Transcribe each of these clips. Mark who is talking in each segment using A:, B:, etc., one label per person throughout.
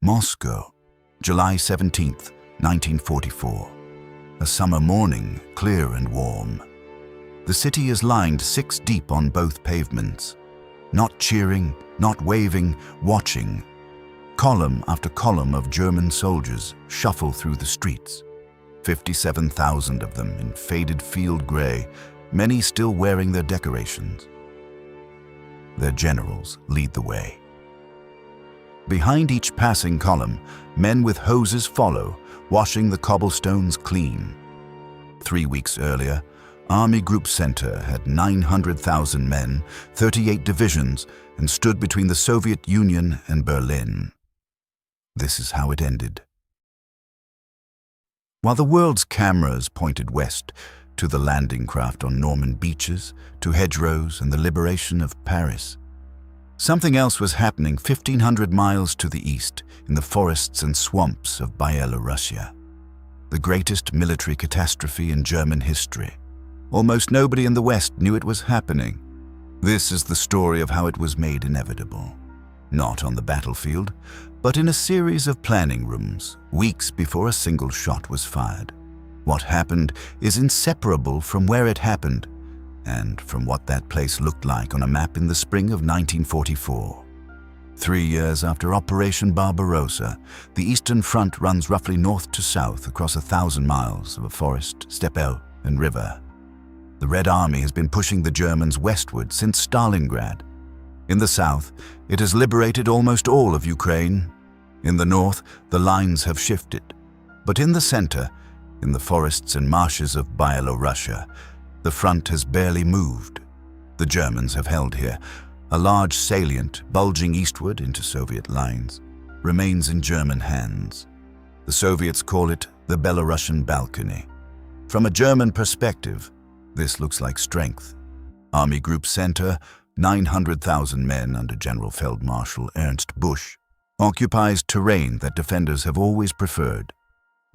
A: Moscow, July 17, 1944. A summer morning, clear and warm. The city is lined 6 deep on both pavements. Not cheering, not waving, watching. Column after column of German soldiers shuffle through the streets. 57,000 of them in faded field gray, many still wearing their decorations. Their generals lead the way. Behind each passing column, men with hoses follow, washing the cobblestones clean. 3 weeks earlier, Army Group Center had 900,000 men, 38 divisions, and stood between the Soviet Union and Berlin. This is how it ended. While the world's cameras pointed west, to the landing craft on Norman beaches, to hedgerows and the liberation of Paris, something else was happening 1,500 miles to the east, in the forests and swamps of Byelorussia. The greatest military catastrophe in German history. Almost nobody in the West knew it was happening. This is the story of how it was made inevitable. Not on the battlefield, but in a series of planning rooms, weeks before a single shot was fired. What happened is inseparable from where it happened, and from what that place looked like on a map in the spring of 1944. 3 years after Operation Barbarossa, the Eastern Front runs roughly north to south across 1,000 miles of forest, steppe, and river. The Red Army has been pushing the Germans westward since Stalingrad. In the south, it has liberated almost all of Ukraine. In the north, the lines have shifted. But in the center, in the forests and marshes of Byelorussia, the front has barely moved. The Germans have held here. A large salient, bulging eastward into Soviet lines, remains in German hands. The Soviets call it the Belarusian balcony. From a German perspective, this looks like strength. Army Group Center, 900,000 men under General Feldmarschall Ernst Busch, occupies terrain that defenders have always preferred.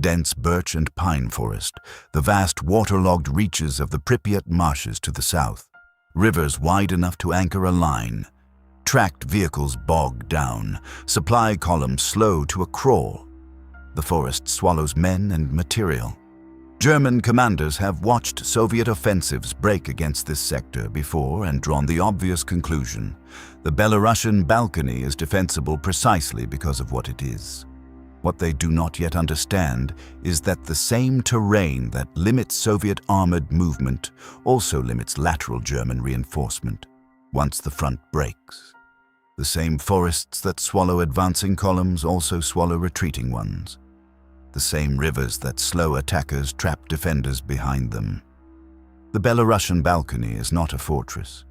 A: Dense birch and pine forest, the vast waterlogged reaches of the Pripyat marshes to the south, rivers wide enough to anchor a line, tracked vehicles bogged down, supply columns slow to a crawl. The forest swallows men and material. German commanders have watched Soviet offensives break against this sector before and drawn the obvious conclusion: the Belarusian balcony is defensible precisely because of what it is. What they do not yet understand is that the same terrain that limits Soviet armored movement also limits lateral German reinforcement once the front breaks. The same forests that swallow advancing columns also swallow retreating ones. The same rivers that slow attackers trap defenders behind them. The Belarusian balcony is not a fortress.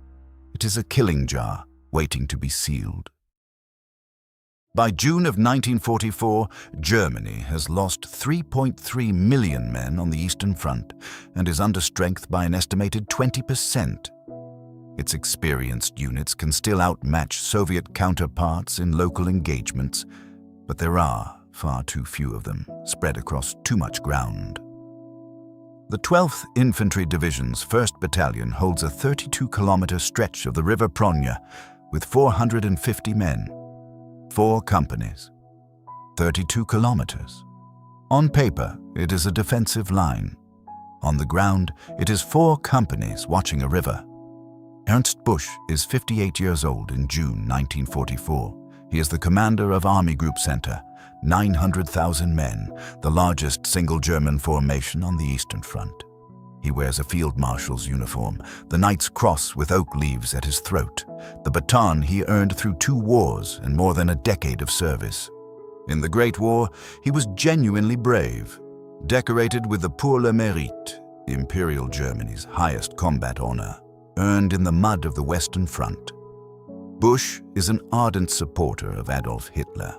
A: It is a killing jar waiting to be sealed. By June of 1944, Germany has lost 3.3 million men on the Eastern Front and is under strength by an estimated 20%. Its experienced units can still outmatch Soviet counterparts in local engagements, but there are far too few of them, spread across too much ground. The 12th Infantry Division's 1st Battalion holds a 32-kilometer stretch of the River Pronya with 450 men. 4 companies, 32 kilometers. On paper, it is a defensive line. On the ground, it is 4 companies watching a river. Ernst Busch is 58 years old in June 1944. He is the commander of Army Group Center, 900,000 men, the largest single German formation on the Eastern Front. He wears a field marshal's uniform, the Knight's Cross with oak leaves at his throat, the baton he earned through 2 wars and more than a decade of service. In the Great War, he was genuinely brave, decorated with the Pour le Mérite, Imperial Germany's highest combat honor, earned in the mud of the Western Front. Busch is an ardent supporter of Adolf Hitler.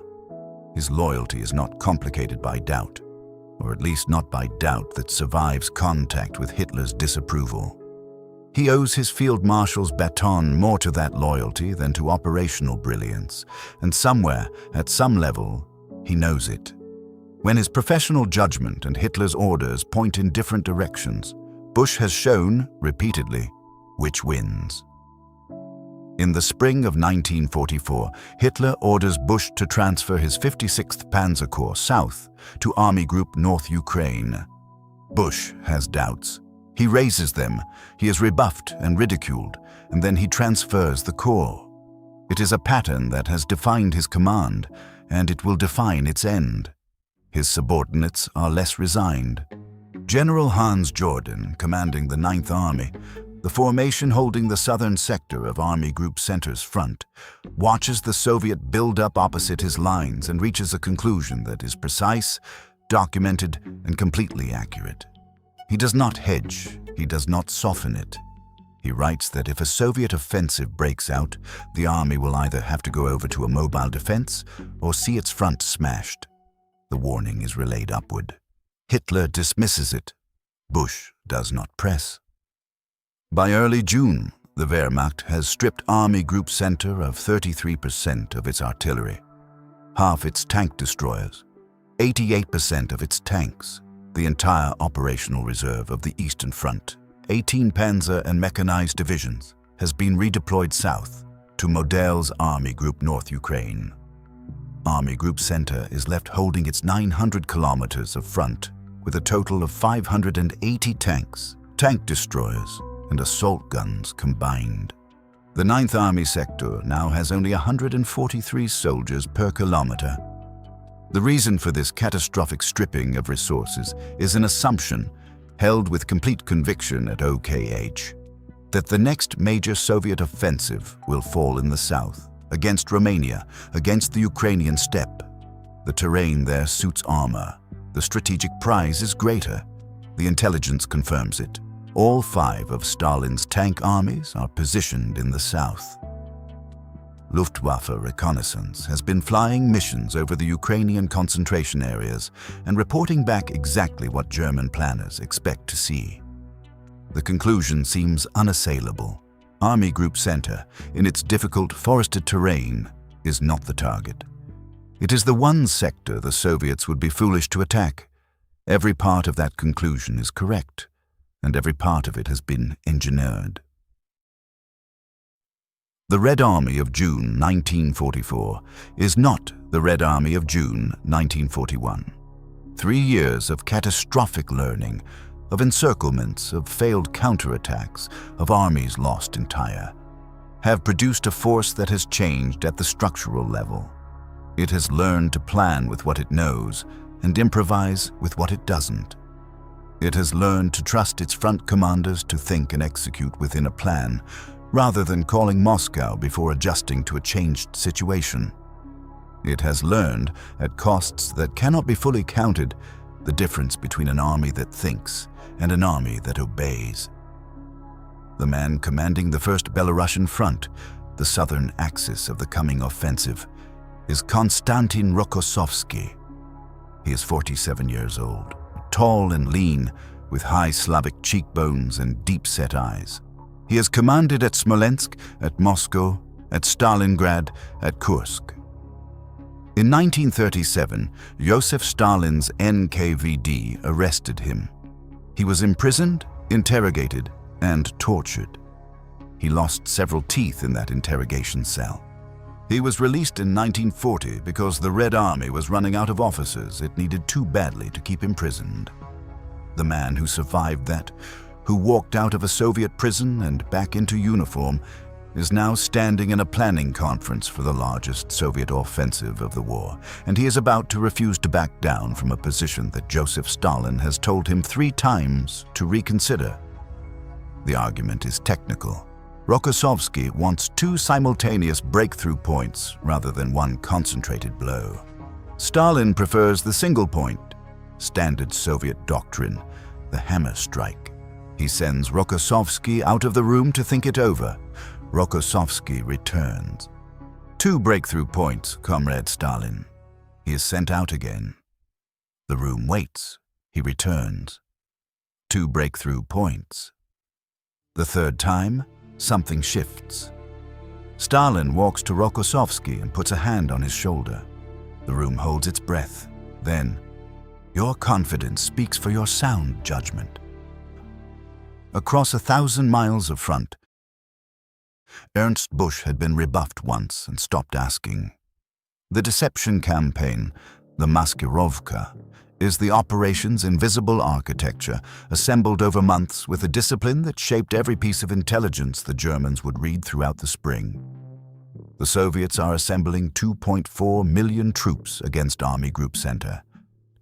A: His loyalty is not complicated by doubt, or at least not by doubt that survives contact with Hitler's disapproval. He owes his field marshal's baton more to that loyalty than to operational brilliance, and somewhere, at some level, he knows it. When his professional judgment and Hitler's orders point in different directions, Busch has shown, repeatedly, which wins. In the spring of 1944, Hitler orders Bush to transfer his 56th Panzer Corps south to Army Group North Ukraine. Bush has doubts. He raises them, he is rebuffed and ridiculed, and then he transfers the corps. It is a pattern that has defined his command, and it will define its end. His subordinates are less resigned. General Hans Jordan, commanding the 9th Army, the formation holding the southern sector of Army Group Center's front, watches the Soviet build-up opposite his lines and reaches a conclusion that is precise, documented, and completely accurate. He does not hedge, he does not soften it. He writes that if a Soviet offensive breaks out, the army will either have to go over to a mobile defense or see its front smashed. The warning is relayed upward. Hitler dismisses it. Bush does not press. By early June, the Wehrmacht has stripped Army Group Center of 33% of its artillery, half its tank destroyers, 88% of its tanks, the entire operational reserve of the Eastern Front, 18 Panzer and mechanized divisions, has been redeployed south to Model's Army Group North Ukraine. Army Group Center is left holding its 900 kilometers of front with a total of 580 tanks, tank destroyers, and assault guns combined. The 9th Army sector now has only 143 soldiers per kilometer. The reason for this catastrophic stripping of resources is an assumption, held with complete conviction at OKH, that the next major Soviet offensive will fall in the south, against Romania, against the Ukrainian steppe. The terrain there suits armor. The strategic prize is greater. The intelligence confirms it. All 5 of Stalin's tank armies are positioned in the south. Luftwaffe reconnaissance has been flying missions over the Ukrainian concentration areas and reporting back exactly what German planners expect to see. The conclusion seems unassailable. Army Group Center, in its difficult forested terrain, is not the target. It is the one sector the Soviets would be foolish to attack. Every part of that conclusion is correct, and every part of it has been engineered. The Red Army of June 1944 is not the Red Army of June 1941. 3 years of catastrophic learning, of encirclements, of failed counterattacks, of armies lost entire, have produced a force that has changed at the structural level. It has learned to plan with what it knows and improvise with what it doesn't. It has learned to trust its front commanders to think and execute within a plan, rather than calling Moscow before adjusting to a changed situation. It has learned, at costs that cannot be fully counted, the difference between an army that thinks and an army that obeys. The man commanding the 1st Belarusian Front, the southern axis of the coming offensive, is Konstantin Rokossovsky. He is 47 years old, tall and lean, with high Slavic cheekbones and deep-set eyes. He has commanded at Smolensk, at Moscow, at Stalingrad, at Kursk. In 1937, Joseph Stalin's NKVD arrested him. He was imprisoned, interrogated, and tortured. He lost several teeth in that interrogation cell. He was released in 1940 because the Red Army was running out of officers it needed too badly to keep imprisoned. The man who survived that, who walked out of a Soviet prison and back into uniform, is now standing in a planning conference for the largest Soviet offensive of the war, and he is about to refuse to back down from a position that Joseph Stalin has told him 3 times to reconsider. The argument is technical. Rokossovsky wants 2 simultaneous breakthrough points rather than one concentrated blow. Stalin prefers the single point, standard Soviet doctrine, the hammer strike. He sends Rokossovsky out of the room to think it over. Rokossovsky returns. 2 breakthrough points, Comrade Stalin. He is sent out again. The room waits. He returns. 2 breakthrough points. The 3rd time, something shifts. Stalin walks to Rokossovsky and puts a hand on his shoulder. The room holds its breath. Then, your confidence speaks for your sound judgment. Across 1,000 miles of front, Ernst Busch had been rebuffed once and stopped asking. The deception campaign, the Maskirovka, is the operation's invisible architecture, assembled over months with a discipline that shaped every piece of intelligence the Germans would read throughout the spring. The Soviets are assembling 2.4 million troops against Army Group Center,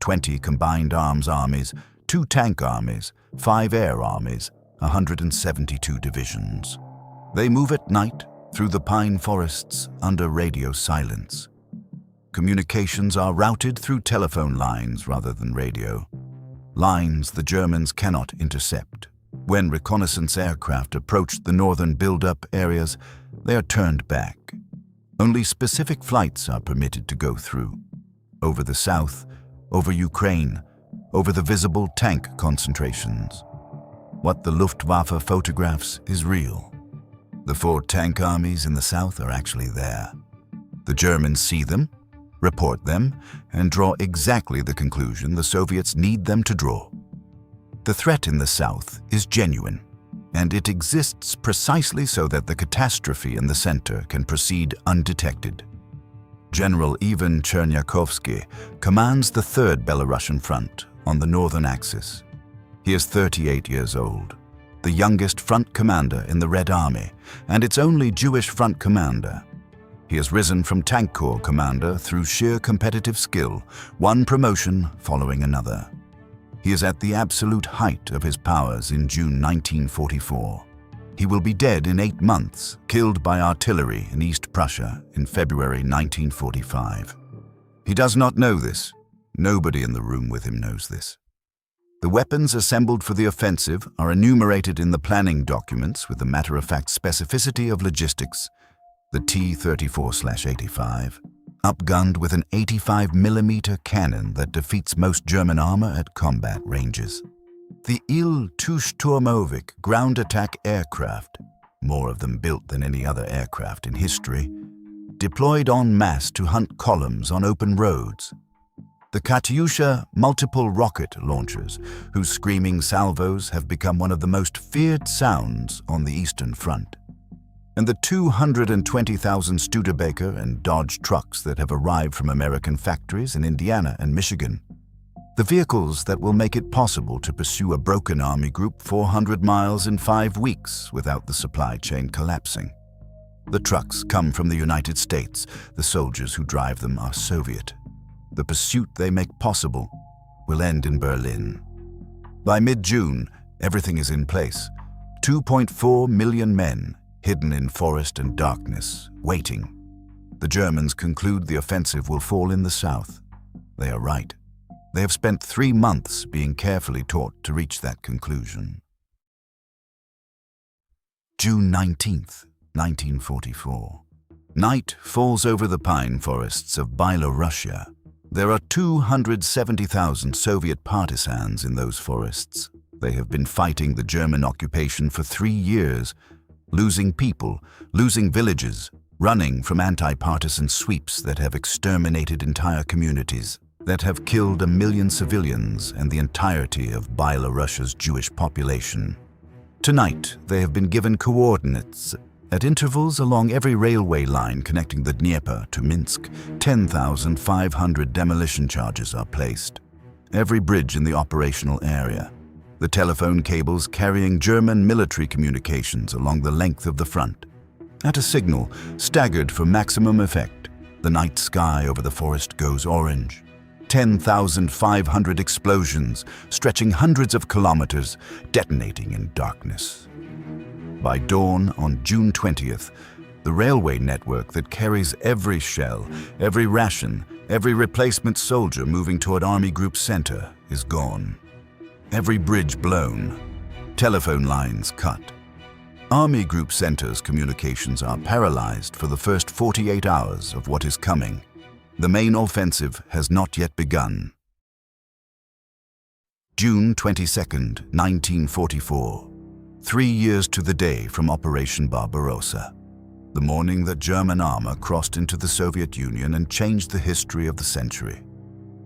A: 20 combined arms armies, 2 tank armies, 5 air armies, 172 divisions. They move at night through the pine forests under radio silence. Communications are routed through telephone lines rather than radio. Lines the Germans cannot intercept. When reconnaissance aircraft approach the northern build-up areas, they are turned back. Only specific flights are permitted to go through. Over the south, over Ukraine, over the visible tank concentrations. What the Luftwaffe photographs is real. The 4 tank armies in the south are actually there. The Germans see them, report them, and draw exactly the conclusion the Soviets need them to draw. The threat in the south is genuine, and it exists precisely so that the catastrophe in the center can proceed undetected. General Ivan Chernyakhovsky commands the 3rd Belarusian Front on the northern axis. He is 38 years old, the youngest front commander in the Red Army, and its only Jewish front commander. He has risen from Tank Corps commander through sheer competitive skill, one promotion following another. He is at the absolute height of his powers in June 1944. He will be dead in 8 months, killed by artillery in East Prussia in February 1945. He does not know this. Nobody in the room with him knows this. The weapons assembled for the offensive are enumerated in the planning documents with the matter-of-fact specificity of logistics. The T-34/85, upgunned with an 85mm cannon that defeats most German armor at combat ranges. The Il-2-Sturmovik ground attack aircraft, more of them built than any other aircraft in history, deployed en masse to hunt columns on open roads. The Katyusha multiple rocket launchers, whose screaming salvos have become one of the most feared sounds on the Eastern Front. And the 220,000 Studebaker and Dodge trucks that have arrived from American factories in Indiana and Michigan. The vehicles that will make it possible to pursue a broken army group 400 miles in 5 weeks without the supply chain collapsing. The trucks come from the United States. The soldiers who drive them are Soviet. The pursuit they make possible will end in Berlin. By mid-June, everything is in place. 2.4 million men, hidden in forest and darkness, waiting. The Germans conclude the offensive will fall in the south. They are right. They have spent 3 months being carefully taught to reach that conclusion. June 19th, 1944. Night falls over the pine forests of Belarusia. There are 270,000 Soviet partisans in those forests. They have been fighting the German occupation for 3 years, losing people, losing villages, running from anti-partisan sweeps that have exterminated entire communities, that have killed 1 million civilians and the entirety of Belarusia's Jewish population. Tonight, they have been given coordinates. At intervals along every railway line connecting the Dnieper to Minsk, 10,500 demolition charges are placed. Every bridge in the operational area. The telephone cables carrying German military communications along the length of the front. At a signal, staggered for maximum effect, the night sky over the forest goes orange. 10,500 explosions, stretching hundreds of kilometers, detonating in darkness. By dawn on June 20th, the railway network that carries every shell, every ration, every replacement soldier moving toward Army Group Center is gone. Every bridge blown, telephone lines cut. Army Group Center's communications are paralyzed for the first 48 hours of what is coming. The main offensive has not yet begun. June 22nd, 1944. 3 years to the day from Operation Barbarossa, the morning that German armor crossed into the Soviet Union and changed the history of the century.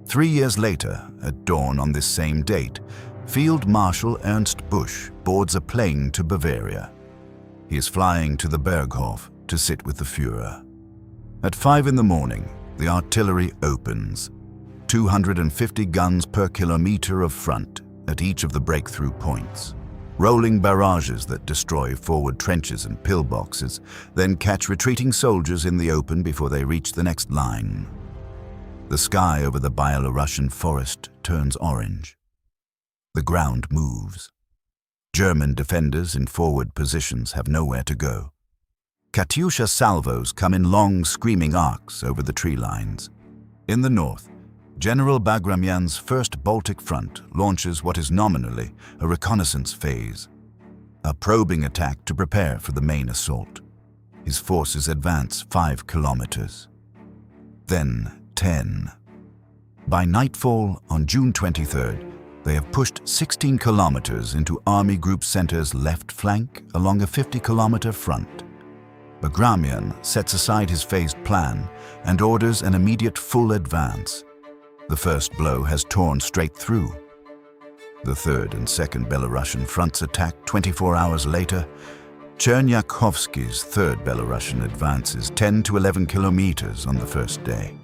A: 3 years later, at dawn on this same date, Field Marshal Ernst Busch boards a plane to Bavaria. He is flying to the Berghof to sit with the Führer. At 5 in the morning, the artillery opens. 250 guns per kilometer of front at each of the breakthrough points. Rolling barrages that destroy forward trenches and pillboxes, then catch retreating soldiers in the open before they reach the next line. The sky over the Belarusian forest turns orange. The ground moves. German defenders in forward positions have nowhere to go. Katyusha salvos come in long, screaming arcs over the tree lines. In the north, General Bagramyan's First Baltic Front launches what is nominally a reconnaissance phase, a probing attack to prepare for the main assault. His forces advance 5 kilometers. Then 10. By nightfall on June 23rd, they have pushed 16 kilometers into Army Group Center's left flank along a 50-kilometer front. Bagramyan sets aside his phased plan and orders an immediate full advance. The first blow has torn straight through. The 3rd and 2nd Belarusian fronts attack 24 hours later. Chernyakhovsky's 3rd Belarusian advances 10 to 11 kilometers on the first day.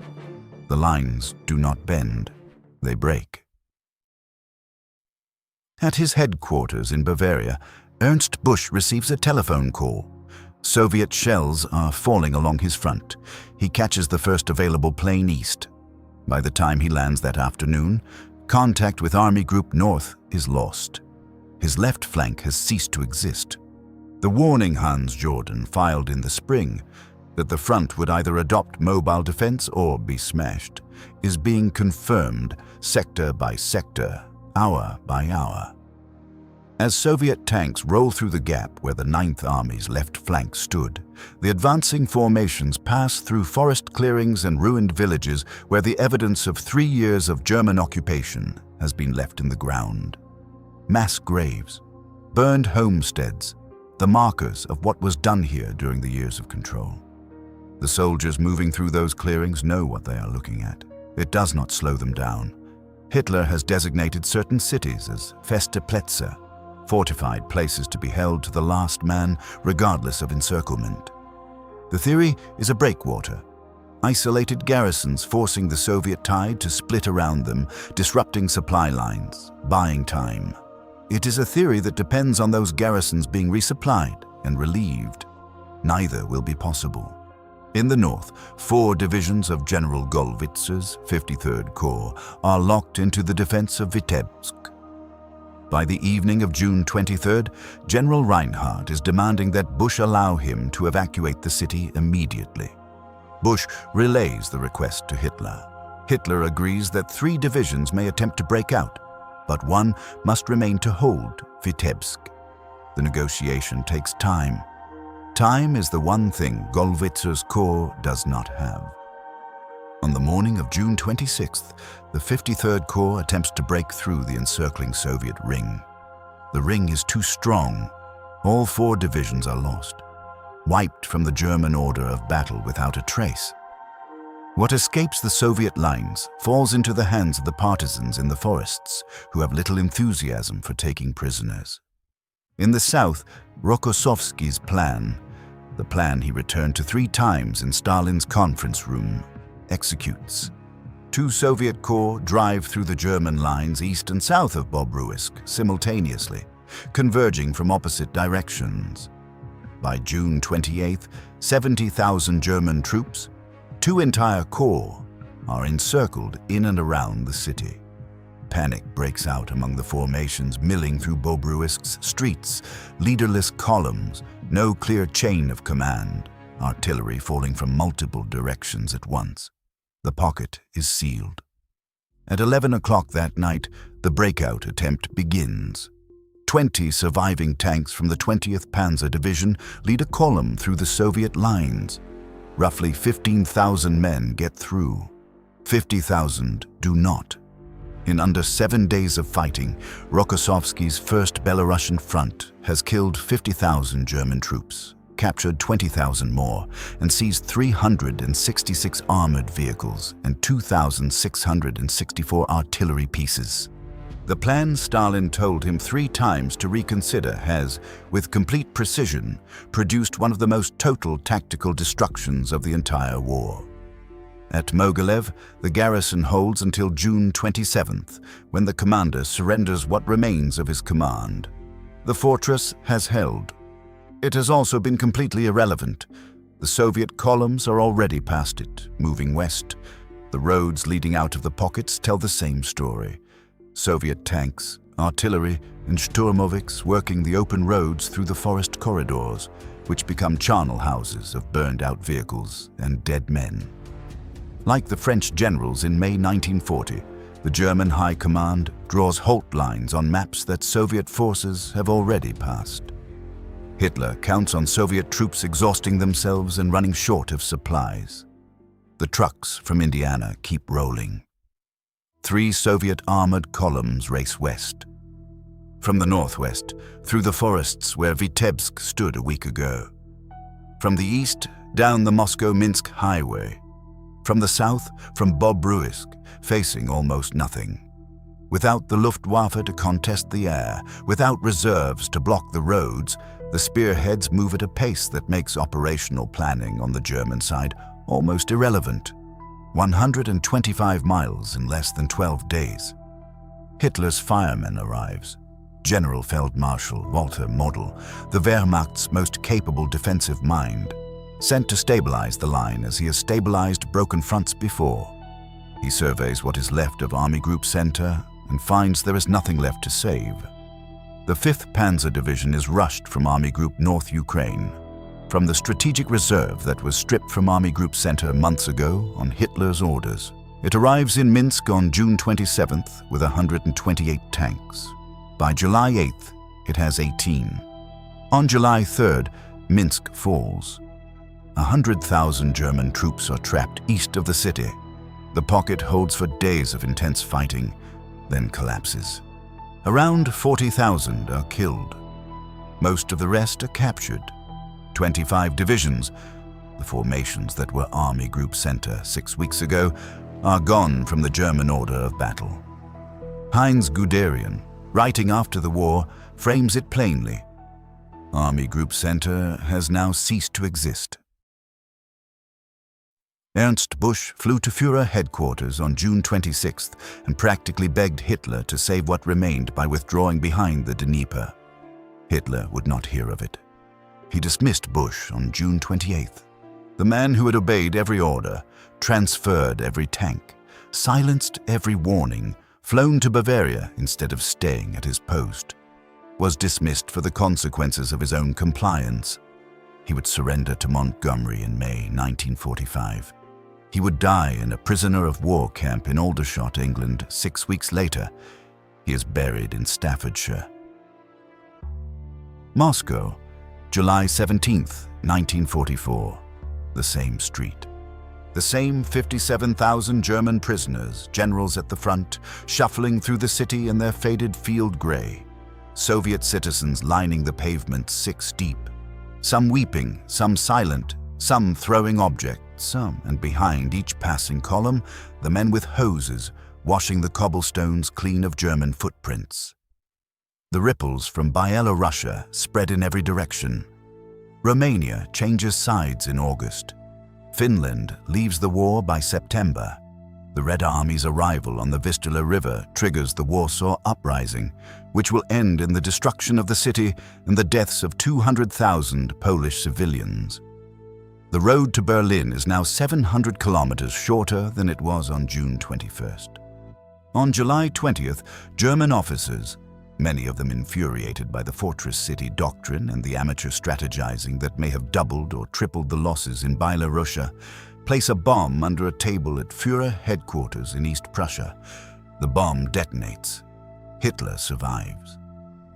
A: The lines do not bend, they break. At his headquarters in Bavaria, Ernst Busch receives a telephone call. Soviet shells are falling along his front. He catches the first available plane east. By the time he lands that afternoon, contact with Army Group North is lost. His left flank has ceased to exist. The warning Hans Jordan filed in the spring, that the front would either adopt mobile defense or be smashed, is being confirmed sector by sector, hour by hour. As Soviet tanks roll through the gap where the 9th Army's left flank stood, the advancing formations pass through forest clearings and ruined villages where the evidence of 3 years of German occupation has been left in the ground. Mass graves, burned homesteads, the markers of what was done here during the years of control. The soldiers moving through those clearings know what they are looking at. It does not slow them down. Hitler has designated certain cities as Feste Plätze, fortified places to be held to the last man, regardless of encirclement. The theory is a breakwater, isolated garrisons forcing the Soviet tide to split around them, disrupting supply lines, buying time. It is a theory that depends on those garrisons being resupplied and relieved. Neither will be possible. In the north, 4 divisions of General Golovitzer's 53rd Corps are locked into the defense of Vitebsk. By the evening of June 23rd, General Reinhardt is demanding that Busch allow him to evacuate the city immediately. Busch relays the request to Hitler. Hitler agrees that 3 divisions may attempt to break out, but 1 must remain to hold Vitebsk. The negotiation takes time. Time is the one thing Golovitzer's corps does not have. On the morning of June 26th, the 53rd Corps attempts to break through the encircling Soviet ring. The ring is too strong. All 4 divisions are lost, wiped from the German order of battle without a trace. What escapes the Soviet lines falls into the hands of the partisans in the forests, who have little enthusiasm for taking prisoners. In the south, Rokossovsky's plan, the plan he returned to 3 times in Stalin's conference room, executes. 2 Soviet corps drive through the German lines east and south of Bobruisk simultaneously, converging from opposite directions. By June 28th, 70,000 German troops, 2 entire corps, are encircled in and around the city. Panic breaks out among the formations milling through Bobruisk's streets, leaderless columns, no clear chain of command, artillery falling from multiple directions at once. The pocket is sealed. At 11 o'clock that night, the breakout attempt begins. 20 surviving tanks from the 20th Panzer Division lead a column through the Soviet lines. Roughly 15,000 men get through. 50,000 do not. In under 7 days of fighting, Rokossovsky's First Belarusian Front has killed 50,000 German troops, captured 20,000 more, and seized 366 armored vehicles and 2,664 artillery pieces. The plan Stalin told him 3 times to reconsider has, with complete precision, produced one of the most total tactical destructions of the entire war. At Mogilev, the garrison holds until June 27th, when the commander surrenders what remains of his command. The fortress has held. It has also been completely irrelevant. The Soviet columns are already past it, moving west. The roads leading out of the pockets tell the same story. Soviet tanks, artillery, and Sturmoviks working the open roads through the forest corridors, which become charnel houses of burned-out vehicles and dead men. Like the French generals in May 1940, the German High Command draws halt lines on maps that Soviet forces have already passed. Hitler counts on Soviet troops exhausting themselves and running short of supplies. The trucks from Indiana keep rolling. 3 Soviet armored columns race west. From the northwest, through the forests where Vitebsk stood a week ago. From the east, down the Moscow-Minsk highway. From the south, from Bobruisk, facing almost nothing. Without the Luftwaffe to contest the air, without reserves to block the roads, the spearheads move at a pace that makes operational planning on the German side almost irrelevant. 125 miles in less than 12 days. Hitler's fireman arrives. General Feldmarschall Walter Model, the Wehrmacht's most capable defensive mind, sent to stabilize the line as he has stabilized broken fronts before. He surveys what is left of Army Group Center and finds there is nothing left to save. The 5th Panzer Division is rushed from Army Group North Ukraine, from the strategic reserve that was stripped from Army Group Center months ago on Hitler's orders. It arrives in Minsk on June 27th with 128 tanks. By July 8th, it has 18. On July 3rd, Minsk falls. 100,000 German troops are trapped east of the city. The pocket holds for days of intense fighting, then collapses. Around 40,000 are killed. Most of the rest are captured. 25 divisions, the formations that were Army Group Center 6 weeks ago, are gone from the German order of battle. Heinz Guderian, writing after the war, frames it plainly. Army Group Center has now ceased to exist. Ernst Busch flew to Führer headquarters on June 26th and practically begged Hitler to save what remained by withdrawing behind the Dnieper. Hitler would not hear of it. He dismissed Busch on June 28th. The man who had obeyed every order, transferred every tank, silenced every warning, flown to Bavaria instead of staying at his post, was dismissed for the consequences of his own compliance. He would surrender to Montgomery in May 1945. He would die in a prisoner of war camp in Aldershot, England, 6 weeks later. He is buried in Staffordshire. Moscow, July 17th, 1944. The same street. The same 57,000 German prisoners, generals at the front, shuffling through the city in their faded field gray. Soviet citizens lining the pavement 6 deep. Some weeping, some silent, some throwing objects, some, and behind each passing column, the men with hoses washing the cobblestones clean of German footprints. The ripples from Byelorussia spread in every direction. Romania changes sides in August. Finland leaves the war by September. The Red Army's arrival on the Vistula River triggers the Warsaw Uprising, which will end in the destruction of the city and the deaths of 200,000 Polish civilians. The road to Berlin is now 700 kilometers shorter than it was on June 21st. On July 20th, German officers, many of them infuriated by the fortress city doctrine and the amateur strategizing that may have doubled or tripled the losses in Byelorussia, place a bomb under a table at Führer headquarters in East Prussia. The bomb detonates. Hitler survives.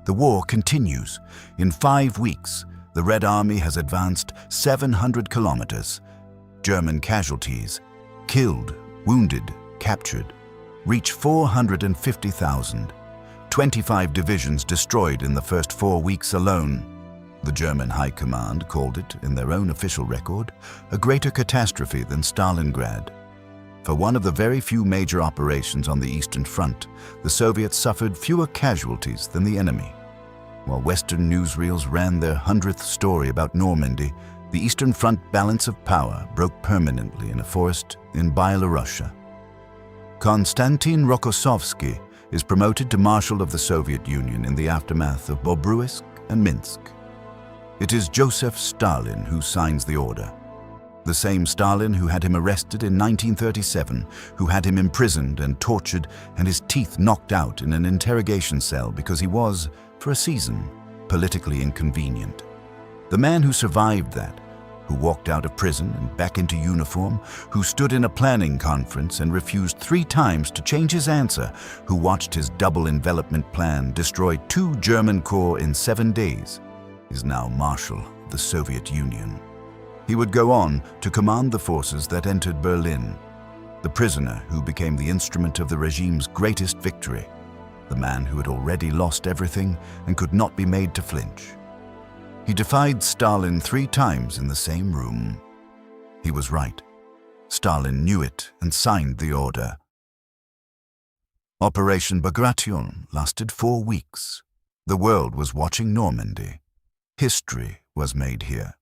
A: The war continues. In 5 weeks, the Red Army has advanced 700 kilometers. German casualties, killed, wounded, captured, reach 450,000. 25 divisions destroyed in the first 4 weeks alone. The German High Command called it, in their own official record, a greater catastrophe than Stalingrad. For one of the very few major operations on the Eastern Front, the Soviets suffered fewer casualties than the enemy. While Western newsreels ran their 100th story about Normandy, the Eastern Front balance of power broke permanently in a forest in Byelorussia. Konstantin Rokossovsky is promoted to Marshal of the Soviet Union in the aftermath of Bobruisk and Minsk. It is Joseph Stalin who signs the order. The same Stalin who had him arrested in 1937, who had him imprisoned and tortured and his teeth knocked out in an interrogation cell because he was, for a season, politically inconvenient. The man who survived that, who walked out of prison and back into uniform, who stood in a planning conference and refused 3 times to change his answer, who watched his double envelopment plan destroy 2 German corps in 7 days, is now Marshal of the Soviet Union. He would go on to command the forces that entered Berlin, the prisoner who became the instrument of the regime's greatest victory, the man who had already lost everything and could not be made to flinch. He defied Stalin 3 times in the same room. He was right. Stalin knew it and signed the order. Operation Bagration lasted 4 weeks. The world was watching Normandy. History was made here.